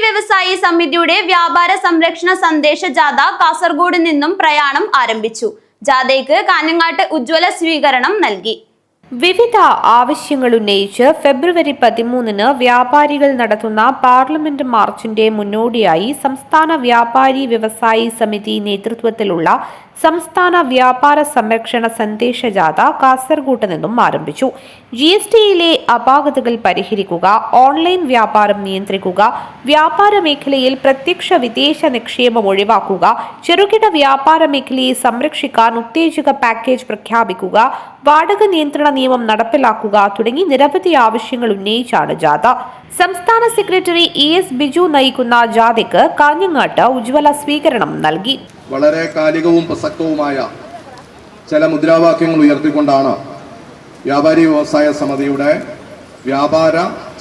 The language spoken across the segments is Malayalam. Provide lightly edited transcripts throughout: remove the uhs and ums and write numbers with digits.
വ്യവസായി സമിതിയുടെ വ്യാപാര സംരക്ഷണ സന്ദേശ ജാഥ കാസർഗോഡ് നിന്നും പ്രയാണം ആരംഭിച്ചു. ജാഥയ്ക്ക് കാഞ്ഞങ്ങാട്ട് ഉജ്ജ്വല സ്വീകരണം നൽകി. വിവിധ ആവശ്യങ്ങൾ ഉന്നയിച്ച് ഫെബ്രുവരി 13 വ്യാപാരികൾ നടത്തുന്ന പാർലമെന്റ് മാർച്ചിന്റെ മുന്നോടിയായി സംസ്ഥാന വ്യാപാരി വ്യവസായി സമിതി നേതൃത്വത്തിലുള്ള സംസ്ഥാന വ്യാപാര സംരക്ഷണ സന്ദേശ ജാഥ കാസർഗോഡ് നിന്നും ആരംഭിച്ചു. GSTയിലെ അപാകതകൾ പരിഹരിക്കുക, ഓൺലൈൻ വ്യാപാരം നിയന്ത്രിക്കുക, വ്യാപാര മേഖലയിൽ പ്രത്യക്ഷ വിദേശ നിക്ഷേപം ഒഴിവാക്കുക, ചെറുകിട വ്യാപാര മേഖലയെ സംരക്ഷിക്കാൻ ഉത്തേജക പാക്കേജ് പ്രഖ്യാപിക്കുക, വാടക നിയന്ത്രണ നിയമം നടപ്പിലാക്കുക തുടങ്ങി നിരവധി ആവശ്യങ്ങൾ ഉന്നയിച്ചാണ് ജാഥ. സംസ്ഥാന സെക്രട്ടറി ES ബിജു നയിക്കുന്ന ജാഥയ്ക്ക് കാഞ്ഞങ്ങാട്ട് ഉജ്ജ്വല സ്വീകരണം നൽകി. വളരെ കാലികവും പ്രസക്തവുമായ ചില മുദ്രാവാക്യങ്ങൾ ഉയർത്തിക്കൊണ്ടാണ് വ്യാപാരി വ്യവസായ സമിതിയുടെ വ്യാപാര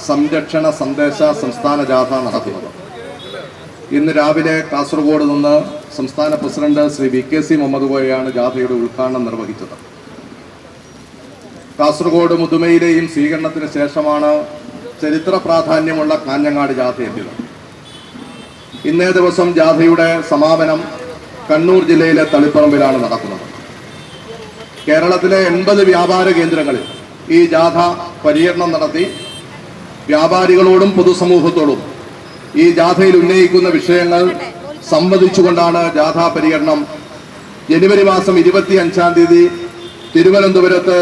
സംരക്ഷണ സന്ദേശ സംസ്ഥാന ജാഥ നടക്കുന്നത്. ഇന്ന് രാവിലെ കാസർഗോഡ് നിന്ന് സംസ്ഥാന പ്രസിഡന്റ് ശ്രീ VKC മുഹമ്മദ് കോയയാണ് ജാഥയുടെ ഉദ്ഘാടനം നിർവഹിച്ചത്. കാസർഗോഡ് മുതുമയിലെയും സ്വീകരണത്തിന് ശേഷമാണ് ചരിത്ര പ്രാധാന്യമുള്ള കാഞ്ഞങ്ങാട് ജാഥ എത്തിയത്. ഇന്നേ ദിവസം ജാഥയുടെ സമാപനം കണ്ണൂർ ജില്ലയിലെ തളിപ്പറമ്പിലാണ് നടക്കുന്നത്. കേരളത്തിലെ 80 വ്യാപാര കേന്ദ്രങ്ങളിൽ ഈ ജാഥ പര്യടനം നടത്തി വ്യാപാരികളോടും പൊതുസമൂഹത്തോടും ഈ ജാഥയിൽ ഉന്നയിക്കുന്ന വിഷയങ്ങൾ സംവദിച്ചുകൊണ്ടാണ് ജാഥാ പര്യടനം ജനുവരി മാസം 25-ാം തീയതി തിരുവനന്തപുരത്ത്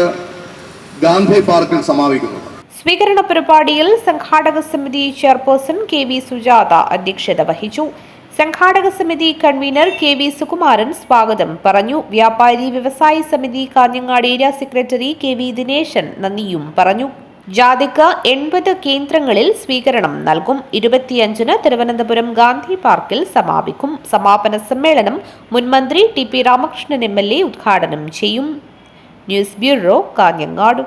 ഗാന്ധി പാർക്കിൽ സമാപിക്കുന്നത്. സ്വീകരണ പരിപാടിയിൽ സംഘാടക സമിതി ചെയർപേഴ്സൺ KV സുജാത അധ്യക്ഷത വഹിച്ചു. സംഘാടക സമിതി കൺവീനർ KV സുകുമാരൻ സ്വാഗതം പറഞ്ഞു. വ്യാപാരി വ്യവസായി സമിതി Kanhangad area secretary KV Dineshan നന്ദിയും പറഞ്ഞു. ജാഥയ്ക്ക് 80 കേന്ദ്രങ്ങളിൽ സ്വീകരണം നൽകും. 25-ന് തിരുവനന്തപുരം ഗാന്ധി പാർക്കിൽ സമാപിക്കും. സമാപന സമ്മേളനം മുൻ മന്ത്രി TP രാമകൃഷ്ണൻ MLA ഉദ്ഘാടനം ചെയ്യും. News bureau, Kanhangad.